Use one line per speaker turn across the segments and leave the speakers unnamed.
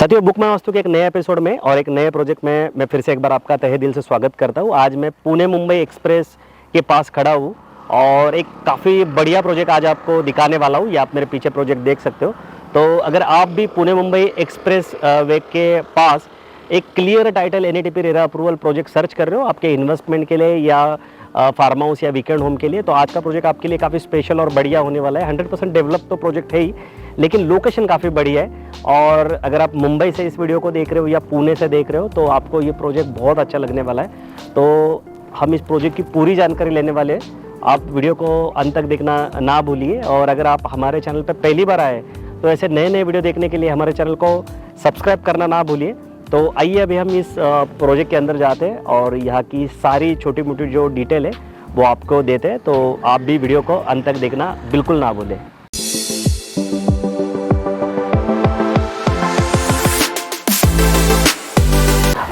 साथियों, book my vastu के एक नए एपिसोड में और एक नए प्रोजेक्ट में मैं फिर से एक बार आपका तहे दिल से स्वागत करता हूँ। आज मैं पुणे मुंबई एक्सप्रेस के पास खड़ा हूँ और एक काफ़ी बढ़िया प्रोजेक्ट आज आपको दिखाने वाला हूँ। ये आप मेरे पीछे प्रोजेक्ट देख सकते हो। तो अगर आप भी पुणे मुंबई एक्सप्रेस वे के पास एक clear title NATP RERA approval project search कर रहे हो आपके इन्वेस्टमेंट के लिए या फार्म हाउस या वीकेंड होम के लिए, तो आज का प्रोजेक्ट आपके लिए काफ़ी स्पेशल और बढ़िया होने वाला है। 100% डेवलप तो प्रोजेक्ट है ही, लेकिन लोकेशन काफ़ी बढ़िया है। और अगर आप मुंबई से इस वीडियो को देख रहे हो या पुणे से देख रहे हो तो आपको ये प्रोजेक्ट बहुत अच्छा लगने वाला है। तो हम इस प्रोजेक्ट की पूरी जानकारी लेने वाले हैं। आप वीडियो को अंत तक देखना ना भूलिए। और अगर आप हमारे चैनल पर पहली बार आए तो ऐसे नए नए वीडियो देखने के लिए हमारे चैनल को सब्सक्राइब करना ना भूलिए। तो आइए अभी हम इस प्रोजेक्ट के अंदर जाते हैं और यहाँ की सारी छोटी मोटी जो डिटेल है वो आपको देते हैं। तो आप भी वीडियो को अंत तक देखना बिल्कुल ना भूलें।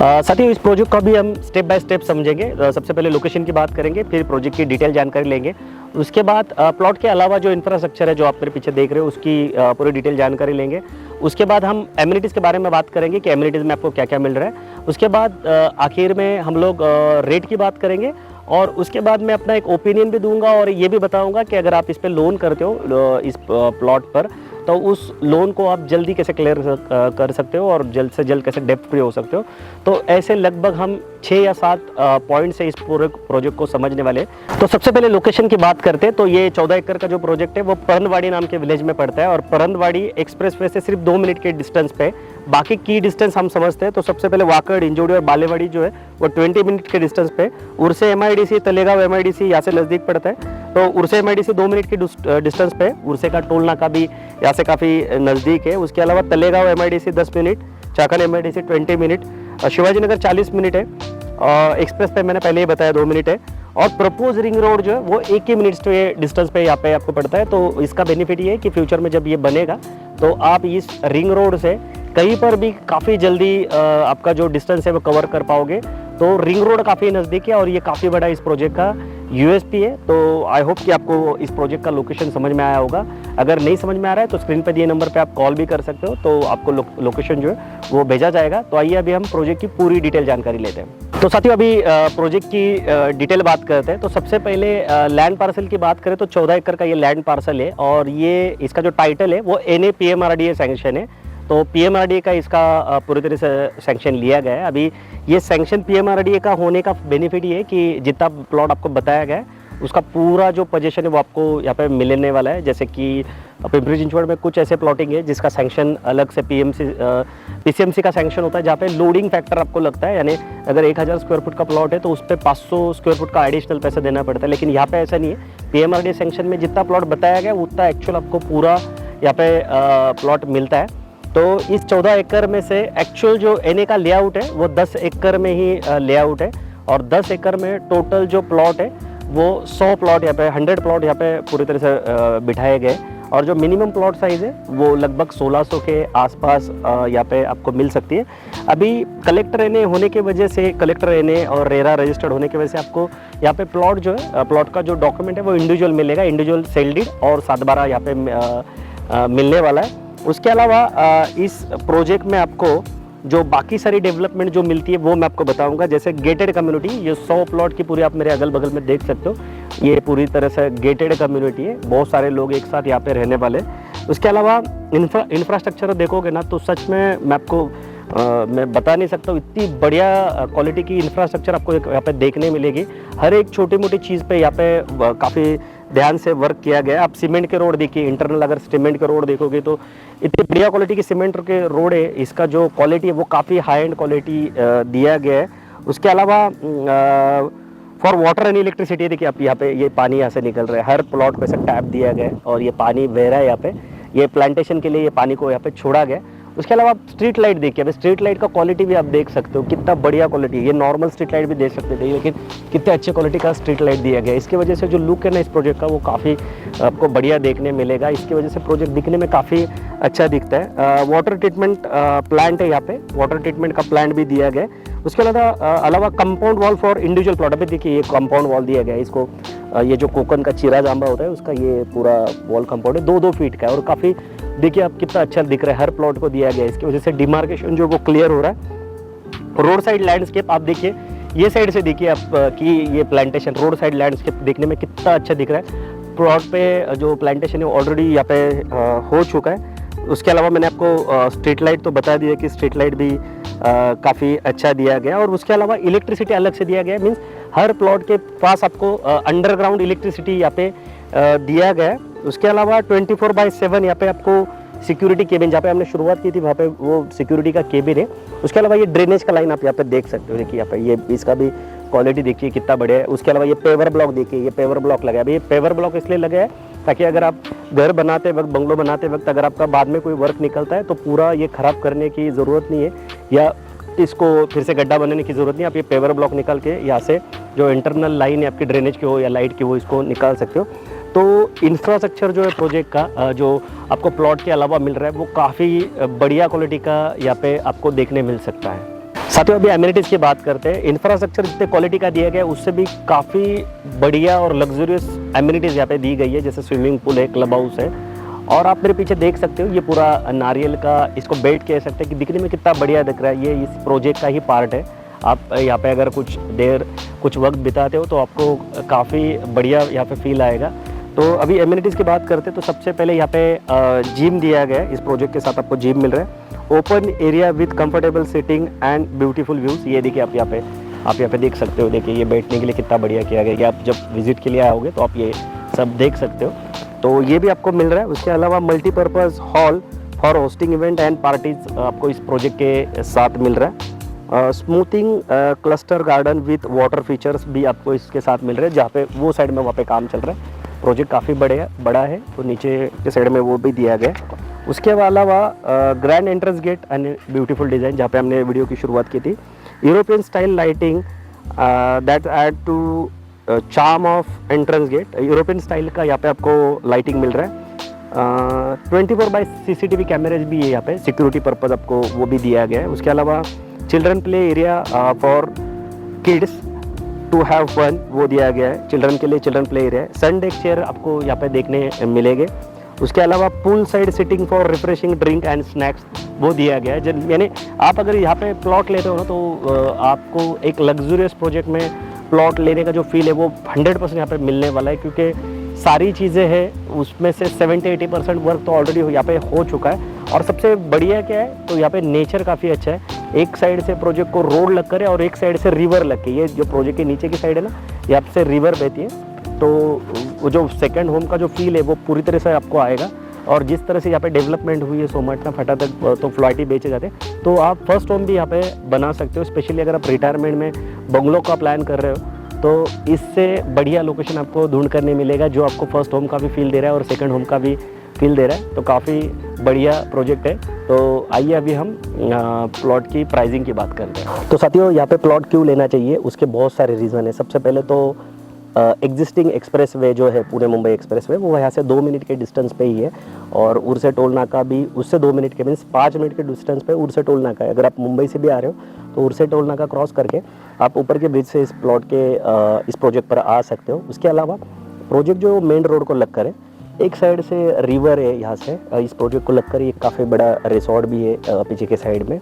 साथियों, इस प्रोजेक्ट को भी हम स्टेप बाय स्टेप समझेंगे। सबसे पहले लोकेशन की बात करेंगे, फिर प्रोजेक्ट की डिटेल जानकारी लेंगे। उसके बाद प्लॉट के अलावा जो इंफ्रास्ट्रक्चर है जो आप मेरे पीछे देख रहे हो उसकी पूरी डिटेल जानकारी लेंगे। उसके बाद हम एमिनिटीज़ के बारे में बात करेंगे कि एमिनिटीज़ में आपको क्या क्या मिल रहा है। उसके बाद आखिर में हम लोग रेट की बात करेंगे और उसके बाद मैं अपना एक ओपिनियन भी दूंगा और ये भी बताऊंगा कि अगर आप इस पर लोन करते हो इस प्लॉट पर तो उस लोन को आप जल्दी कैसे क्लियर कर सकते हो और जल्द से जल्द कैसे डेब्ट फ्री हो सकते हो। तो ऐसे लगभग हम 6 या 7 पॉइंट से इस पूरे प्रोजेक्ट को समझने वाले। तो सबसे पहले लोकेशन की बात करते हैं तो ये 14 एकड़ का जो प्रोजेक्ट है वो परंदवाड़ी नाम के विलेज में पड़ता है और परंदवाड़ी एक्सप्रेस वे से सिर्फ 2 मिनट के डिस्टेंस पे। बाकी की डिस्टेंस हम समझते हैं तो सबसे पहले वाकड़, इंजोड़ी और बालेवाड़ी जो है वो 20 मिनट के डिस्टेंस पे। उर्से MIDC, तलेगांव MIDC यहाँ से नज़दीक पड़ता है। तो उर्से MIDC 2 मिनट के डिस्टेंस पे। उर्से का टोल नाका भी यहाँ से काफ़ी नज़दीक है। उसके अलावा Talegaon MIDC 10 minute, Chakan MIDC 20 minute, Shivaji Nagar 40 minute है। एक्सप्रेस पे मैंने पहले ही बताया 2 मिनट है। और प्रपोज रिंग रोड जो है वो 1 ही मिनट के डिस्टेंस पे यहाँ पे आपको पड़ता है। तो इसका बेनिफिट ये है कि फ्यूचर में जब ये बनेगा तो आप इस रिंग रोड से कहीं पर भी काफ़ी जल्दी आपका जो डिस्टेंस है वो कवर कर पाओगे। तो रिंग रोड काफ़ी नज़दीक है और ये काफ़ी बड़ा इस प्रोजेक्ट का USP है। तो आई होप कि आपको इस प्रोजेक्ट का लोकेशन समझ में आया होगा। अगर नहीं समझ में आ रहा है तो स्क्रीन पर दिए नंबर पे आप कॉल भी कर सकते हो, तो आपको लोकेशन जो है वो भेजा जाएगा। तो आइए अभी हम प्रोजेक्ट की पूरी डिटेल जानकारी लेते हैं। तो साथियों, अभी प्रोजेक्ट की डिटेल बात करते हैं। तो सबसे पहले लैंड पार्सल की बात करें तो 14 एकड़ का ये लैंड पार्सल है और ये इसका जो टाइटल है वो NAPMRDA सैंक्शन है। तो PMRDA का इसका पूरी तरह से सैंक्शन लिया गया है। अभी ये सैंक्शन PMRDA का होने का बेनिफिट ये है कि जितना प्लॉट आपको बताया गया है उसका पूरा जो पोजीशन है वो आपको यहाँ पे मिलने वाला है। जैसे कि पिंपरी चिंचवड़ में कुछ ऐसे प्लॉटिंग है जिसका सैंक्शन अलग से PCMC का सैंक्शन होता है, जहाँ पे लोडिंग फैक्टर आपको लगता है। यानी अगर 1000 स्क्वायर फुट का प्लॉट है तो उस पर 500 स्क्वायर फुट का एडिशनल पैसा देना पड़ता है। लेकिन यहाँ पे ऐसा नहीं है। PMRDA सैंक्शन में जितना प्लॉट बताया गया उतना एक्चुअल आपको पूरा यहाँ पे प्लॉट मिलता है। तो इस 14 एकड़ में से एक्चुअल जो NA का लेआउट है वो 10 एकड़ में ही लेआउट है और 10 एकड़ में टोटल जो प्लॉट है वो 100 प्लॉट यहाँ पे 100 प्लॉट यहाँ पे पूरी तरह से बिठाए गए। और जो मिनिमम प्लॉट साइज़ है वो लगभग 1600 के आसपास यहाँ पे आपको मिल सकती है। अभी कलेक्टर NA होने की वजह से, कलेक्टर NA और रेरा रजिस्टर्ड होने की वजह से आपको यहाँ पे प्लॉट जो है, प्लॉट का जो डॉक्यूमेंट है वो इंडिविजुअल मिलेगा, इंडिविजुअल सेल डीड और 7/12 यहाँ पे मिलने वाला है। उसके अलावा इस प्रोजेक्ट में आपको जो बाकी सारी डेवलपमेंट जो मिलती है वो मैं आपको बताऊंगा। जैसे गेटेड कम्युनिटी, ये 100 प्लॉट की पूरी आप मेरे अगल बगल में देख सकते हो। ये पूरी तरह से गेटेड कम्युनिटी है, बहुत सारे लोग एक साथ यहाँ पे रहने वाले। उसके अलावा इंफ्रास्ट्रक्चर देखोगे ना तो सच में मैं आपको मैं बता नहीं सकता हूँ, इतनी बढ़िया क्वालिटी की इंफ्रास्ट्रक्चर आपको यहाँ पे देखने मिलेगी। हर एक छोटी मोटी चीज़ पे यहाँ पे काफ़ी ध्यान से वर्क किया गया है। आप सीमेंट के रोड देखिए, इंटरनल अगर सीमेंट के रोड देखोगे तो इतनी बढ़िया क्वालिटी की सीमेंट के रोड है। इसका जो क्वालिटी है वो काफ़ी हाई एंड क्वालिटी दिया गया है। उसके अलावा फॉर वाटर एंड इलेक्ट्रिसिटी देखिए आप यहाँ पे ये पानी यहाँ से निकल रहा है, हर प्लॉट पे से टैप दिया गया है और ये पानी बह रहा है यहाँ पे। ये प्लांटेशन के लिए ये पानी को यहाँ पे छोड़ा गया। उसके अलावा आप स्ट्रीट लाइट देखिए, स्ट्रीट लाइट का क्वालिटी भी आप देख सकते हो, कितना बढ़िया क्वालिटी है। ये नॉर्मल स्ट्रीट लाइट भी दे सकते थे लेकिन कितने अच्छे क्वालिटी का स्ट्रीट लाइट दिया गया है। इसकी वजह से जो लुक है ना इस प्रोजेक्ट का वो काफ़ी आपको बढ़िया देखने मिलेगा। इसकी वजह से प्रोजेक्ट दिखने में काफ़ी अच्छा दिखता है। वाटर ट्रीटमेंट प्लांट है यहाँ पे, वाटर ट्रीटमेंट का प्लांट भी दिया गया है। उसके अलावा compound wall for individual plot. अभी देखिए ये कंपाउंड वॉल दिया गया है इसको, ये जो कोकन का चीरा जांबा होता है उसका ये पूरा वॉल कंपाउंड है 2-2 फीट का है और काफ़ी देखिए आप कितना अच्छा दिख रहा है, हर प्लॉट को दिया गया है, इसकी वजह से डिमार्केशन जो वो क्लियर हो रहा है। रोड साइड लैंडस्केप आप देखिए, ये साइड से देखिए आप कि ये प्लांटेशन रोड साइड लैंडस्केप देखने में कितना अच्छा दिख रहा है। प्लॉट पे जो प्लांटेशन है ऑलरेडी यहाँ पे हो चुका है। उसके अलावा मैंने आपको स्ट्रीट लाइट तो बता दिया कि स्ट्रीट लाइट भी काफ़ी अच्छा दिया गया, और उसके अलावा इलेक्ट्रिसिटी अलग से दिया गया है। मीन्स हर प्लॉट के पास आपको अंडरग्राउंड इलेक्ट्रिसिटी यहाँ पे दिया गया है। उसके अलावा 24/7 यहाँ पे आपको सिक्योरिटी केबिन, जहाँ पे हमने शुरुआत की थी वहाँ पे वो सिक्योरिटी का केबिन है। उसके अलावा ये ड्रेनेज का लाइन आप यहाँ पे देख सकते हो, देखिए यहाँ पे ये इसका भी क्वालिटी देखिए कितना बढ़िया है। उसके अलावा ये पेवर ब्लॉक देखिए, ये पेवर ब्लॉक लगा है। अभी ये पेवर ब्लॉक इसलिए लगा है ताकि अगर आप घर बनाते वक्त, बंगलो बनाते वक्त अगर आपका बाद में कोई वर्क निकलता है तो पूरा ये ख़राब करने की ज़रूरत नहीं है, या इसको फिर से गड्ढा बनाने की ज़रूरत नहीं। आप ये पेवर ब्लॉक निकाल के यहाँ से जो इंटरनल लाइन है आपकी ड्रेनेज की हो या लाइट की हो, इसको निकाल सकते हो। तो इंफ्रास्ट्रक्चर जो है प्रोजेक्ट का जो आपको प्लॉट के अलावा मिल रहा है वो काफ़ी बढ़िया क्वालिटी का यहाँ पे आपको देखने मिल सकता है। साथियों अभी एमिनिटीज़ की बात करते हैं। इंफ्रास्ट्रक्चर जितने क्वालिटी का दिया गया है उससे भी काफ़ी बढ़िया और लग्जरियस एमिनिटीज़ यहाँ पे दी गई है, जैसे स्विमिंग पूल है, क्लब हाउस है, और आप मेरे पीछे देख सकते हो ये पूरा नारियल का इसको बेड कह सकते हैं कि दिखने में कितना बढ़िया दिख रहा है। ये इस प्रोजेक्ट का ही पार्ट है। आप यहाँ पे अगर कुछ वक्त बिताते हो तो आपको काफ़ी बढ़िया यहाँ पे फील आएगा। तो अभी एमिनिटीज़ की बात करते हैं तो सबसे पहले यहाँ पे जिम दिया गया है। इस प्रोजेक्ट के साथ आपको जिम मिल रहा है। Open area with comfortable seating and beautiful views, ये देखिए आप यहाँ पे देख सकते हो। देखिए ये बैठने के लिए कितना बढ़िया किया गया है। आप जब विजिट के लिए आओगे तो आप ये सब देख सकते हो, तो ये भी आपको मिल रहा है। उसके अलावा multipurpose hall for hosting event and parties आपको इस प्रोजेक्ट के साथ मिल रहा है। Smoothing cluster garden with water features भी आपको इसके साथ मिल रहे हैं, जहाँ पे वो साइड में वहाँ पे काम चल रहा है। प्रोजेक्ट काफ़ी बड़ा है, तो नीचे के साइड में वो भी दिया गया। उसके अलावा grand entrance gate and beautiful design, जहाँ पे हमने वीडियो की शुरुआत की थी। European style lighting that add to charm of entrance gate, European style का यहाँ पे आपको लाइटिंग मिल रहा है। 24/7 CCTV कैमरेज भी है यहाँ पे, सिक्योरिटी पर्पज़ आपको वो भी दिया गया है। उसके अलावा children play area for kids to have fun वो दिया गया है, चिल्ड्रन के लिए चिल्ड्रन प्ले एरिया है। सन डेक चेयर आपको यहाँ पे देखने मिलेंगे। उसके अलावा pool side sitting for refreshing drink and snacks वो दिया गया है। यानी आप अगर यहाँ पे प्लॉट लेते हो ना तो आपको एक लग्जरियस प्रोजेक्ट में प्लॉट लेने का जो फील है वो 100% यहाँ पे मिलने वाला है, क्योंकि सारी चीज़ें हैं उसमें से 70-80% वर्क तो ऑलरेडी यहाँ पे हो चुका है। और सबसे बढ़िया क्या है, तो यहाँ पे नेचर काफ़ी अच्छा है। एक साइड से प्रोजेक्ट को रोड लग कर है और एक साइड से रिवर लग के, ये जो प्रोजेक्ट के नीचे की साइड है ना, यहाँ से रिवर बहती है, तो वो जो सेकंड होम का जो फील है वो पूरी तरह से आपको आएगा। और जिस तरह से यहाँ पे डेवलपमेंट हुई है सोमाटना फटा तक तो फ्लैट बेचे जाते हैं, तो आप फर्स्ट होम भी यहाँ पे बना सकते हो। स्पेशली अगर आप रिटायरमेंट में बंगलो का प्लान कर रहे हो तो इससे बढ़िया लोकेशन आपको ढूंढ कर नहीं मिलेगा, जो आपको फर्स्ट होम का भी फील दे रहा है और सेकंड होम का भी फील दे रहा है। तो काफ़ी बढ़िया प्रोजेक्ट है। तो आइए अभी हम प्लॉट की प्राइसिंग की बात करते हैं। तो साथियों यहाँ पे प्लॉट क्यों लेना चाहिए, उसके बहुत सारे रीज़न है। सबसे पहले तो एग्जिस्टिंग एक्सप्रेस वे जो है पुणे मुंबई एक्सप्रेस वे, वो यहाँ से 2 मिनट के डिस्टेंस पे ही है, और उर्से टोल नाका भी उससे 2 मिनट के मीन्स 5 मिनट के डिस्टेंस पे उर्से टोल नाका है। अगर आप मुंबई से भी आ रहे हो तो उर्से टोल नाका क्रॉस करके आप ऊपर के ब्रिज से इस प्लॉट के इस प्रोजेक्ट पर आ सकते हो। उसके अलावा प्रोजेक्ट जो मेन रोड को लग कर है, एक साइड से रिवर है, यहाँ से इस प्रोजेक्ट को लग कर एक काफ़ी बड़ा रिसोर्ट भी है पीछे के साइड में।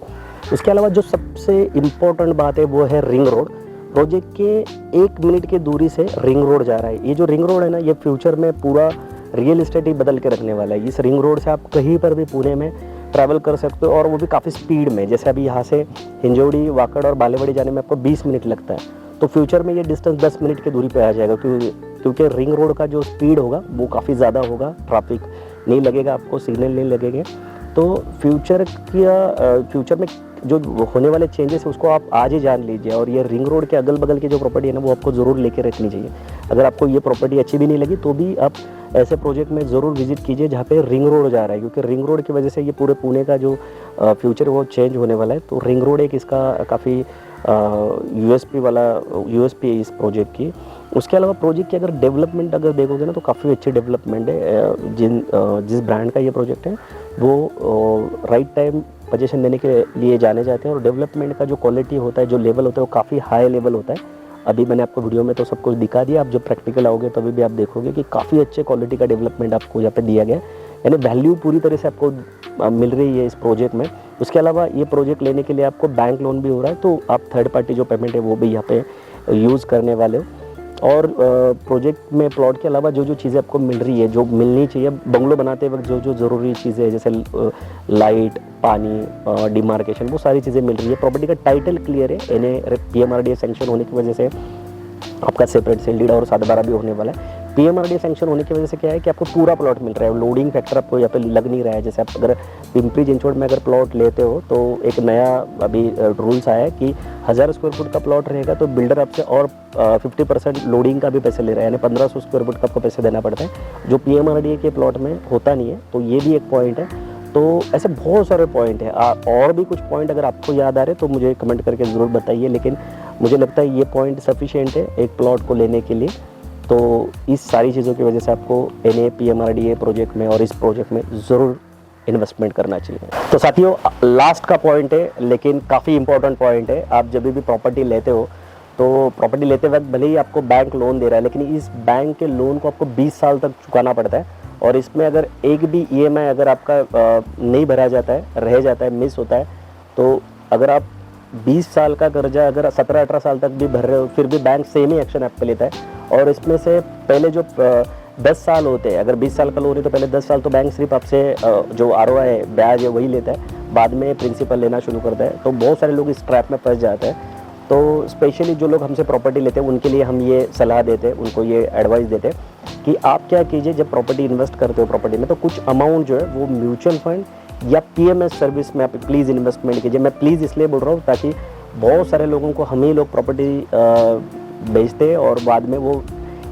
उसके अलावा जो सबसे इम्पोर्टेंट बात है वो है रिंग रोड। प्रोजेक्ट के 1 मिनट की दूरी से रिंग रोड जा रहा है। ये जो रिंग रोड है ना, ये फ्यूचर में पूरा रियल इस्टेट ही बदल के रखने वाला है। इस रिंग रोड से आप कहीं पर भी पुणे में ट्रैवल कर सकते हो, और वो भी काफ़ी स्पीड में। जैसे अभी यहाँ से हिंजौड़ी, वाकड़ और बालेवाड़ी जाने में आपको 20 मिनट लगता है, तो फ्यूचर में ये डिस्टेंस 10 मिनट की दूरी पे आ जाएगा, क्योंकि रिंग रोड का जो स्पीड होगा वो काफ़ी ज़्यादा होगा, ट्रैफिक नहीं लगेगा आपको, सिग्नल नहीं लगेंगे। तो फ्यूचर में जो होने वाले चेंजेस है उसको आप आज ही जान लीजिए। और ये रिंग रोड के अगल बगल की जो प्रॉपर्टी है ना, वो आपको ज़रूर लेके रखनी चाहिए। अगर आपको ये प्रॉपर्टी अच्छी भी नहीं लगी तो भी आप ऐसे प्रोजेक्ट में ज़रूर विजिट कीजिए जहाँ पे रिंग रोड जा रहा है, क्योंकि रिंग रोड की वजह से ये पूरे पुणे का जो फ्यूचर वो चेंज होने वाला है। तो रिंग रोड एक इसका काफ़ी यूएसपी है इस प्रोजेक्ट की। उसके अलावा प्रोजेक्ट की अगर डेवलपमेंट अगर देखोगे ना तो काफ़ी अच्छी डेवलपमेंट है। जिस ब्रांड का ये प्रोजेक्ट है वो राइट टाइम पोजीशन देने के लिए जाने जाते हैं, और डेवलपमेंट का जो क्वालिटी होता है, जो लेवल होता है, वो काफ़ी हाई लेवल होता है। अभी मैंने आपको वीडियो में तो सब कुछ दिखा दिया, आप जब प्रैक्टिकल आओगे तभी भी आप देखोगे कि काफ़ी अच्छे क्वालिटी का डेवलपमेंट आपको यहाँ पे दिया गया है। यानी वैल्यू पूरी तरह से आपको मिल रही है इस प्रोजेक्ट में। उसके अलावा ये प्रोजेक्ट लेने के लिए आपको बैंक लोन भी हो रहा है, तो आप थर्ड पार्टी जो पेमेंट है वो भी यहाँ पे यूज़ करने वाले हो। और प्रोजेक्ट में प्लॉट के अलावा जो जो चीज़ें आपको मिल रही है, जो मिलनी चाहिए बंगलो बनाते वक्त, जो जो ज़रूरी चीज़ें हैं जैसे लाइट, पानी, डिमार्केशन, वो सारी चीज़ें मिल रही है। प्रॉपर्टी का टाइटल क्लियर है, PMRDA सैंक्शन होने की वजह से आपका सेपरेट सेल डीड और 7/12 भी होने वाला है। PMRDA सैंक्शन होने की वजह से क्या है कि आपको पूरा प्लॉट मिल रहा है, लोडिंग फैक्टर आपको यहाँ पे लग नहीं रहा है। जैसे आप अगर पिंपरी चिंचवड में अगर प्लॉट लेते हो तो एक नया अभी रूल्स आया है कि 1000 स्क्वायर फुट का प्लॉट रहेगा तो बिल्डर आपसे और 50% लोडिंग का भी पैसे ले रहा है, यानी 1500 स्क्वायर फुट का आपको पैसे देना पड़ता है, जो PMRDA के प्लॉट में होता नहीं है। तो ये भी एक पॉइंट है। तो ऐसे बहुत सारे पॉइंट हैं, और भी कुछ पॉइंट अगर आपको याद आ रहे तो मुझे कमेंट करके ज़रूर बताइए, लेकिन मुझे लगता है ये पॉइंट सफिशिएंट है एक प्लॉट को लेने के लिए। तो इस सारी चीज़ों की वजह से आपको PMRDA प्रोजेक्ट में और इस प्रोजेक्ट में ज़रूर इन्वेस्टमेंट करना चाहिए। तो साथियों, लास्ट का पॉइंट है लेकिन काफ़ी इंपॉर्टेंट पॉइंट है। आप जब भी प्रॉपर्टी लेते हो तो प्रॉपर्टी लेते वक्त भले ही आपको बैंक लोन दे रहा है, लेकिन इस बैंक के लोन को आपको 20 साल तक चुकाना पड़ता है। और इसमें अगर एक भी EMI अगर आपका नहीं भरा जाता है, रह जाता है, मिस होता है, तो अगर आप 20 साल का कर्जा अगर 17-18 साल तक भी भर रहे हो, फिर भी बैंक सेम ही एक्शन आप पे लेता है। और इसमें से पहले जो 10 साल होते हैं, अगर 20 साल का लोन है तो पहले 10 साल तो बैंक सिर्फ आपसे जो ROI है, ब्याज है, वही लेता है, बाद में प्रिंसिपल लेना शुरू करता है। तो बहुत सारे लोग इस ट्रैप में फंस जाते हैं। तो स्पेशली जो लोग हमसे प्रॉपर्टी लेते हैं उनके लिए हम ये सलाह देते हैं, उनको ये एडवाइस देते हैं कि आप क्या कीजिए, जब प्रॉपर्टी इन्वेस्ट करते हो प्रॉपर्टी में, तो कुछ अमाउंट जो है वो म्यूचुअल फंड या PMS सर्विस में आप प्लीज़ इन्वेस्टमेंट कीजिए। मैं प्लीज़ इसलिए बोल रहा हूँ ताकि बहुत सारे लोगों को, हम ही लोग प्रॉपर्टी बेचते हैं और बाद में वो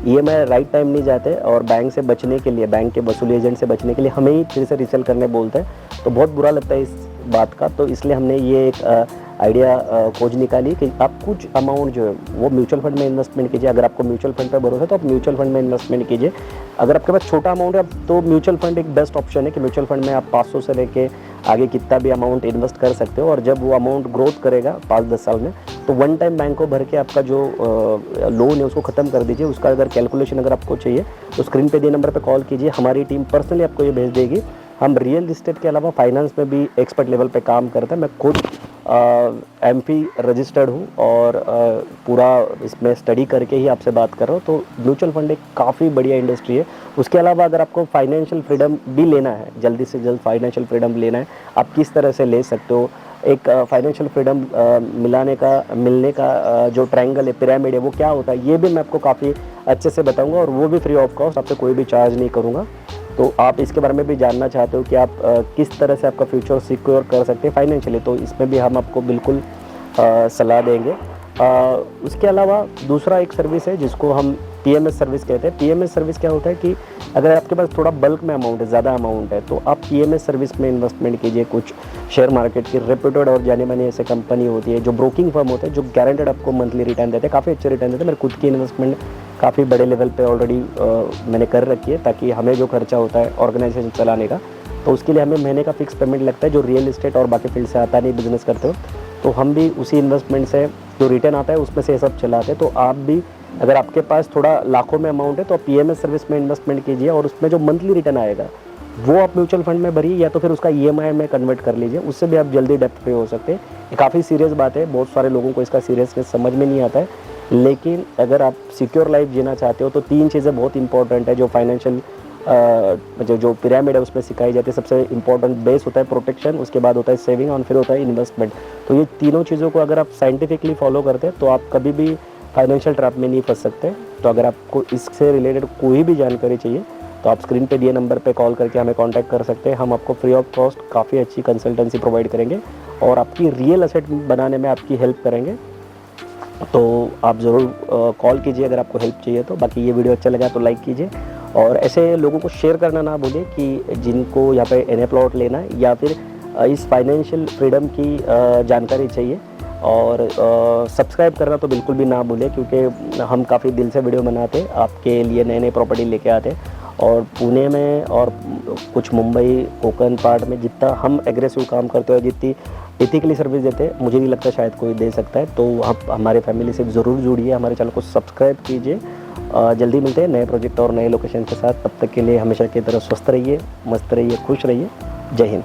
EMI राइट टाइम नहीं जाते, और बैंक से बचने के लिए, बैंक के वसूली एजेंट से बचने के लिए हमें ही फिर से रीसेल करने बोलते हैं। तो बहुत बुरा लगता है इस बात का। तो इसलिए हमने ये एक आइडिया खोज निकाली कि आप कुछ अमाउंट जो है वो म्यूचुअल फंड में इन्वेस्टमेंट कीजिए। अगर आपको म्यूचुअल फंड पर भरोसा है तो आप म्यूचुअल फंड में इन्वेस्टमेंट कीजिए। अगर आपके पास छोटा अमाउंट है तो म्यूचुअल फंड एक बेस्ट ऑप्शन है कि म्यूचुअल फंड में आप 500 से लेके आगे कितना भी अमाउंट इन्वेस्ट कर सकते हो। और जब वो अमाउंट ग्रोथ करेगा 5-10 साल में, तो वन टाइम बैंक को भर के आपका जो लोन है उसको ख़त्म कर दीजिए। उसका अगर कैलकुलेशन अगर आपको चाहिए तो स्क्रीन पे दिए नंबर पे कॉल कीजिए, हमारी टीम पर्सनली आपको ये भेज देगी। हम रियल इस्टेट के अलावा फाइनेंस में भी एक्सपर्ट लेवल पे काम करते हैं। मैं खुद MP रजिस्टर्ड हूँ और पूरा इसमें स्टडी करके ही आपसे बात कर रहा हूँ। तो म्यूचुअल फंड एक काफ़ी बढ़िया इंडस्ट्री है। उसके अलावा अगर आपको फाइनेंशियल फ्रीडम भी लेना है, जल्दी से जल्द फाइनेंशियल फ्रीडम लेना है, आप किस तरह से ले सकते हो, एक फाइनेंशियल फ्रीडम मिलने का जो ट्रायंगल है, पिरामिड है, वो क्या होता है, ये भी मैं आपको काफ़ी अच्छे से बताऊँगा, और वो भी फ्री ऑफ कॉस्ट, आपसे कोई भी चार्ज नहीं करूँगा। तो आप इसके बारे में भी जानना चाहते हो कि आप किस तरह से आपका फ्यूचर सिक्योर कर सकते हैं फाइनेंशियली, तो इसमें भी हम आपको बिल्कुल सलाह देंगे। उसके अलावा दूसरा एक सर्विस है जिसको हम PMS सर्विस कहते हैं। PMS सर्विस क्या होता है कि अगर आपके पास थोड़ा बल्क में अमाउंट है, ज़्यादा अमाउंट है, तो आप PMS सर्विस में इन्वेस्टमेंट कीजिए। कुछ शेयर मार्केट की रेप्यूटेड और जानी मानी ऐसे कंपनी होती है, जो ब्रोकिंग फर्म होते हैं, जो गारंटेड आपको मंथली रिटर्न देते हैं, काफ़ी अच्छे रिटर्न देते हैं। मेरे खुद की इन्वेस्टमेंट काफ़ी बड़े लेवल पे ऑलरेडी मैंने कर रखी है, ताकि हमें जो खर्चा होता है ऑर्गेनाइजेशन चलाने का, तो उसके लिए हमें महीने का फिक्स पेमेंट लगता है, जो रियल इस्टेट और बाकी फील्ड से आता नहीं, बिजनेस करते हो तो हम भी उसी इन्वेस्टमेंट से जो रिटर्न आता है उसमें से ये सब चलाते हैं। तो आप भी, अगर आपके पास थोड़ा लाखों में अमाउंट है, तो आप PMS सर्विस में इन्वेस्टमेंट कीजिए, और उसमें जो मंथली रिटर्न आएगा वो आप म्यूचुअल फंड में भरिए, या तो फिर उसका EMI में कन्वर्ट कर लीजिए। उससे भी आप जल्दी डेप्थ फ्री हो सकते हैं। ये काफ़ी सीरियस बात है, बहुत सारे लोगों को इसका सीरियसनेस समझ में नहीं आता है, लेकिन अगर आप सिक्योर लाइफ जीना चाहते हो तो 3 चीज़ें बहुत इंपॉर्टेंट है जो फाइनेंशियल जो पिरामिड है उसमें सिखाई जाती है। सबसे इंपॉर्टेंट बेस होता है प्रोटेक्शन, उसके बाद होता है सेविंग, और फिर होता है इन्वेस्टमेंट। तो ये तीनों चीज़ों को अगर आप साइंटिफिकली फॉलो करते हैं तो आप कभी भी फाइनेंशियल ट्रैप में नहीं फंस सकते। तो अगर आपको इससे रिलेटेड कोई भी जानकारी चाहिए तो आप स्क्रीन पे दिए नंबर पे कॉल करके हमें कांटेक्ट कर सकते हैं। हम आपको फ्री ऑफ कॉस्ट काफ़ी अच्छी कंसल्टेंसी प्रोवाइड करेंगे और आपकी रियल एसेट बनाने में आपकी हेल्प करेंगे। तो आप ज़रूर कॉल कीजिए अगर आपको हेल्प चाहिए तो। बाकी ये वीडियो अच्छा लगा तो लाइक कीजिए, और ऐसे लोगों को शेयर करना ना भूलिए कि जिनको यहाँ पे NA प्लॉट लेना है या फिर इस फाइनेंशियल फ्रीडम की जानकारी चाहिए। और सब्सक्राइब करना तो बिल्कुल भी ना भूलिए, क्योंकि हम काफ़ी दिल से वीडियो बनाते हैं, आपके लिए नए नए प्रॉपर्टी लेके आते हैं। और पुणे में और कुछ मुंबई कोकण पार्ट में जितना हम एग्रेसिव काम करते हैं, जितनी एथिकली सर्विस देते हैं, मुझे नहीं लगता शायद कोई दे सकता है। तो आप हमारे फैमिली से ज़रूर जुड़िए, हमारे चैनल को सब्सक्राइब कीजिए जल्दी मिलते हैं नए प्रोजेक्ट और नए लोकेशन के साथ। तब तक के लिए हमेशा की तरह स्वस्थ रहिए, मस्त रहिए, खुश रहिए। जय हिंद।